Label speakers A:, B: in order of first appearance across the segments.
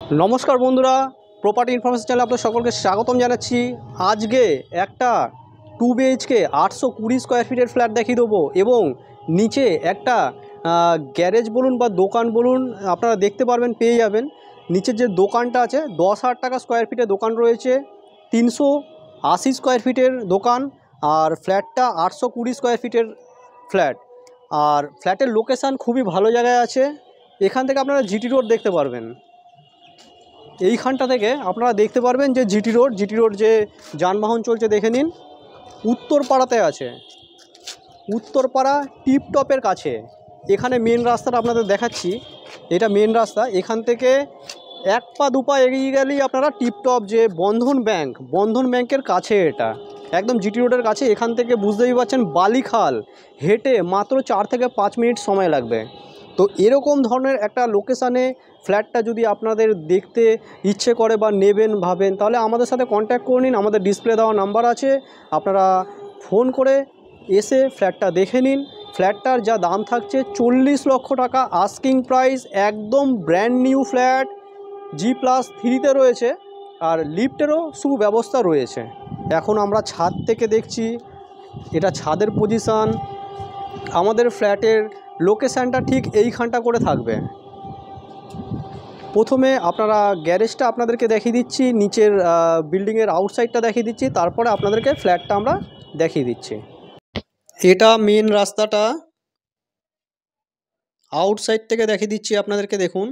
A: नमस्कार बंधुरा property information channel आपनादेर सकलके स्वागतम जानाच्छि। आजके एकटा 2 BHK 820 स्क्वायर फिटेर फ्लैट देखिए देबो एबं नीचे एकटा ग्यारेज बोलुन बा दोकान बोलुन आपनारा देखते पारबेन पेये जाबेन। नीचे जे दोकानटा आछे 10,000 टाका स्क्वायर फिटेर दोकान रयेछे, 380 स्क्वायर फिटेर दोकान और फ्लैटटा 820 स्क्वायर फिटेर फ्लैट और फ्लैटेर लोकेशन खूबই ভালো জায়গায় আছে। এখান থেকে আপনারা জিটি রোড দেখতে পারবেন। এইখানটা থেকে আপনারা দেখতে পারবেন যে জিটি রোড যে যানবাহন চলছে দেখে নিন। উত্তরপাড়াতে আছে, উত্তরপাড়া টিপটপের কাছে। এখানে মেন রাস্তাটা আপনাদের দেখাচ্ছি, এটা মেন রাস্তা। এখান থেকে এক পা দু পা এগিয়ে গেলেই আপনারা টিপটপ যে বন্ধন ব্যাংকের কাছে, এটা একদম জিটি রোডের কাছে। এখান থেকে বুঝতেই পারছেন বালিখাল হেঁটে মাত্র 4 থেকে 5 মিনিট সময় লাগবে। তো এরকম ধরনের একটা লোকেশানে ফ্ল্যাটটা যদি আপনাদের দেখতে ইচ্ছে করে বা নেবেন ভাবেন, তাহলে আমাদের সাথে কন্ট্যাক্ট করে নিন। আমাদের ডিসপ্লে দেওয়া নাম্বার আছে, আপনারা ফোন করে এসে ফ্ল্যাটটা দেখে নিন। ফ্ল্যাটটার যা দাম থাকছে 40 লক্ষ টাকা আস্কিং প্রাইস, একদম ব্র্যান্ড নিউ ফ্ল্যাট, G+3-তে রয়েছে আর লিফটেরও সুব্যবস্থা রয়েছে। এখন আমরা ছাদ থেকে দেখছি, এটা ছাদের পজিশান। আমাদের ফ্ল্যাটের লোকেশানটা ঠিক এইখানটা করে থাকবে। প্রথমে আপনারা গ্যারেজটা আপনাদেরকে দেখিয়ে দিচ্ছি, নিচের বিল্ডিংয়ের আউটসাইডটা দেখিয়ে দিচ্ছি, তারপরে আপনাদেরকে ফ্ল্যাটটা আমরা দেখিয়ে দিচ্ছি। এটা মেন রাস্তাটা, আউটসাইড থেকে দেখিয়ে দিচ্ছি আপনাদেরকে। দেখুন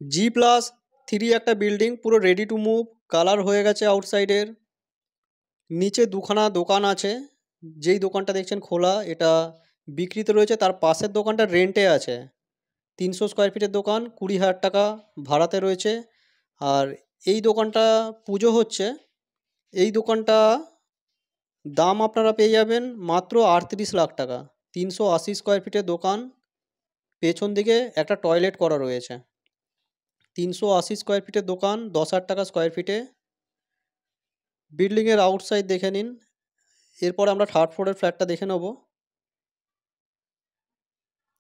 A: G+3 একটা বিল্ডিং, পুরো রেডি টু মুভ, কালার হয়ে গেছে আউটসাইডের। নিচে দুখানা দোকান আছে, যেই দোকানটা দেখছেন খোলা এটা বিক্রিতে রয়েছে, তার পাশের দোকানটা রেন্টে আছে। 300 স্কোয়ার ফিটের দোকান, 20,000 টাকা ভাড়াতে রয়েছে। আর এই দোকানটা পুজো হচ্ছে, এই দোকানটা দাম আপনারা পেয়ে যাবেন মাত্র 38 লাখ টাকা। 380 স্কোয়ার ফিটের দোকান, পেছন দিকে একটা টয়লেট করা রয়েছে। 380 স্কোয়ার ফিটের দোকান, 10,000 টাকা স্কোয়ার ফিটে। বিল্ডিংয়ের আউটসাইড দেখে নিন। এরপর আমরা 3rd ফ্লোরের ফ্ল্যাটটা দেখে নেব।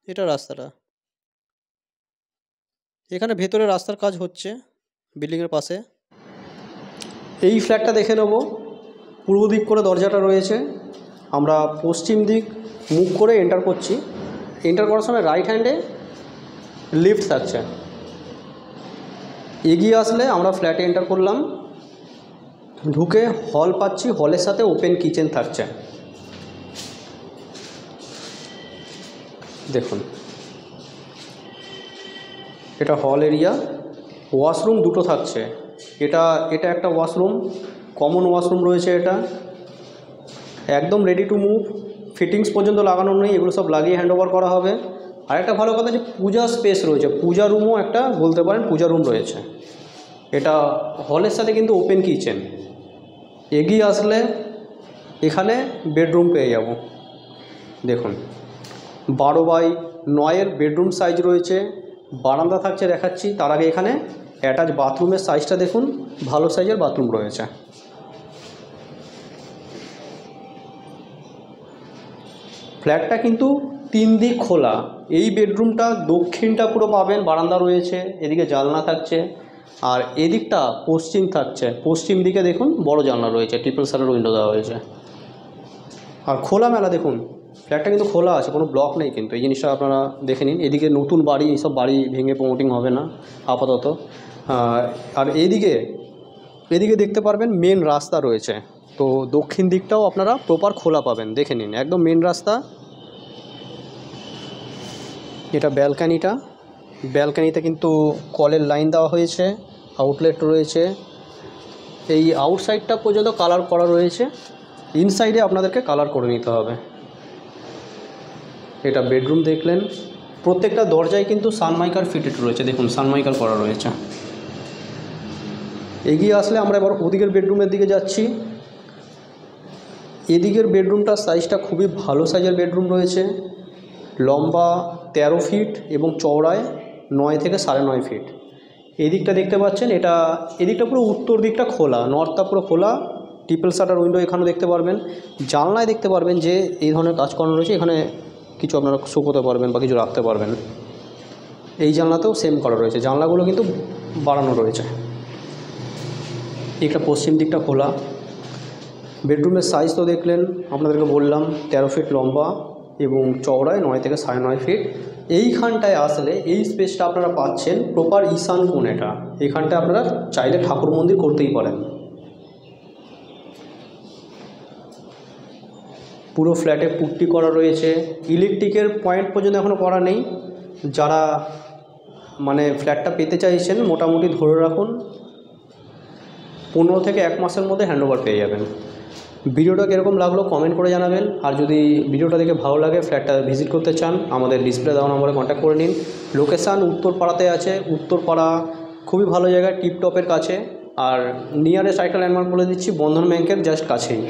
A: এটা রাস্তাটা, এখানে ভেতরে রাস্তার কাজ হচ্ছে বিল্ডিংয়ের পাশে। এই ফ্ল্যাটটা দেখে নেব। পূর্ব দিক করে দরজাটা রয়েছে, আমরা পশ্চিম দিক মুখ করে এন্টার করছি। এন্টার করার সময় রাইট হ্যান্ডে লিফট থাকছে। এগিয়ে আসলে আমরা ফ্ল্যাটে এন্টার করলাম, ঢুকে হল পাচ্ছি, হলের সাথে ওপেন কিচেন থাকছে। দেখুন এটা হল এরিয়া, ওয়াশরুম দুটো থাকছে। এটা একটা ওয়াশরুম, কমন ওয়াশরুম রয়েছে। এটা একদম রেডি টু মুভ, ফিটিংস পর্যন্ত লাগানো নেই, এগুলো সব লাগিয়ে হ্যান্ডওভার করা হবে। আর একটা ভালো কথা যে পূজা স্পেস রয়েছে, পূজা রুমও একটা বলতে পারেন, পূজা রুম রয়েছে। এটা হলের সাথে কিন্তু ওপেন কিচেন। এগিয়ে আসলে এখানে বেডরুম পেয়ে যাব। দেখুন 12x9 বেডরুম সাইজ রয়েছে, বারান্দা থাকছে দেখাচ্ছি। তার আগে এখানে অ্যাটাচ বাথরুমের সাইজটা দেখুন, ভালো সাইজের বাথরুম রয়েছে। ফ্ল্যাটটা কিন্তু 3 দিক খোলা। এই বেডরুমটা দক্ষিণটা পুরো পাবেন, বারান্দা রয়েছে, এদিকে জানলা থাকছে আর এদিকটা পশ্চিম থাকছে। পশ্চিম দিকে দেখুন বড় জানলা রয়েছে, ট্রিপল শাটার উইন্ডো দেওয়া হয়েছে। আর খোলামেলা দেখুন, ফ্ল্যাটটা কিন্তু খোলা আছে, কোনো ব্লক নেই কিন্তু, এই জিনিসটা আপনারা দেখে নিন। এদিকে নতুন বাড়ি, এইসব বাড়ি ভেঙে প্রমোটিং হবে না আপাতত। আর এদিকে দেখতে পারবেন মেন রাস্তা রয়েছে। তো দক্ষিণ দিকটাও আপনারা প্রপার খোলা পাবেন, দেখে নিন, একদম মেন রাস্তা। এটা ব্যালকানিতে কিন্তু কলের লাইন দেওয়া হয়েছে, আউটলেট রয়েছে। এই আউটসাইডটা পর্যন্ত কালার করা রয়েছে, ইনসাইডে আপনাদেরকে কালার করে নিতে হবে। এটা বেডরুম দেখলেন, প্রত্যেকটা দরজায় কিন্তু সানমাইকার ফিটেড রয়েছে। দেখুন সানমাইকার করা রয়েছে। এগিয়ে আসলে আমরা এবার ওদিকের বেডরুমের দিকে যাচ্ছি। এদিকের বেডরুমটার সাইজটা খুবই ভালো সাইজের বেডরুম রয়েছে, লম্বা 13 ফিট এবং চওড়ায় 9 থেকে 9.5 ফিট। এদিকটা দেখতে পাচ্ছেন, এদিকটা পুরো উত্তর দিকটা খোলা, নর্থটা পুরো খোলা, ট্রিপল শাটার উইন্ডো এখানেও দেখতে পারবেন। জানলায় দেখতে পারবেন যে এই ধরনের কাজ করানো রয়েছে, এখানে কিছু আপনারা শুকোতে পারবেন বা কিছু রাখতে পারবেন। এই জানলাতেও সেম করা রয়েছে, জানলাগুলো কিন্তু বাড়ানো রয়েছে। একটা পশ্চিম দিকটা খোলা। বেডরুমের সাইজ তো দেখলেন, আপনাদেরকে বললাম 13 ফিট লম্বা এবং চওড়ায় 9 থেকে 9.5 ফিট। এইখানটায় আসলে এই স্পেসটা আপনারা পাচ্ছেন প্রপার ঈশান কোণ। এটা এইখানটায় আপনারা চাইলে ঠাকুর মন্দির করতেই পারেন। পুরো ফ্ল্যাটে পুট্টি করা রয়েছে, ইলেকট্রিকের পয়েন্ট পর্যন্ত এখনও করা নেই। যারা মানে ফ্ল্যাটটা পেতে চাইছেন মোটামুটি ধরে রাখুন 15 থেকে 1 মাসের মধ্যে হ্যান্ডওভার পেয়ে যাবেন। ভিডিওটা কীরকম লাগলো কমেন্ট করে জানাবেন। আর যদি ভিডিওটা দেখে ভালো লাগে, ফ্ল্যাটটা ভিজিট করতে চান, আমাদের ডিসপ্লে দেওয়া নম্বরে কন্ট্যাক্ট করে নিন। লোকেশান উত্তরপাড়াতে আছে। উত্তরপাড়া খুবই ভালো জায়গা, টিপটপের কাছে। আর নিয়ারেস্ট একটা ল্যান্ডমার্ক বলে দিচ্ছি, বন্ধন ব্যাংকের জাস্ট কাছেই।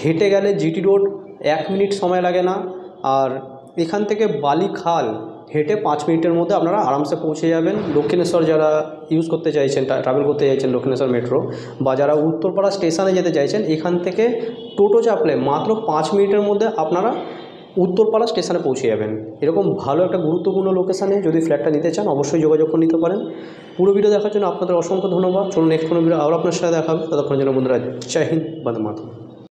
A: হেঁটে গেলে জিটি রোড 1 মিনিট সময় লাগে না। আর এখান থেকে বালিখাল হেঁটে 5 মিনিটের মধ্যে আপনারা আরামসে পৌঁছে যাবেন। দক্ষিণেশ্বর যারা ইউজ করতে চাইছেন, ট্রাভেল করতে চাইছেন দক্ষিণেশ্বর মেট্রো, বা যারা উত্তরপাড়া স্টেশনে যেতে চাইছেন, এখান থেকে টোটো চাপলে মাত্র 5 মিনিটের মধ্যে আপনারা উত্তরপাড়া স্টেশনে পৌঁছে যাবেন। এরকম ভালো একটা গুরুত্বপূর্ণ লোকেশানে যদি ফ্ল্যাটটা নিতে চান অবশ্যই যোগাযোগ করে নিতে পারেন। পুরো ভিডিও দেখার জন্য আপনাদের অসংখ্য ধন্যবাদ। চলুন নেক্সট কোনো ভিডিও আবার আপনার সাথে দেখা হবে। ততক্ষণের জন্য বন্ধুরা জয় হিন্দ, বন্দে মাতরম।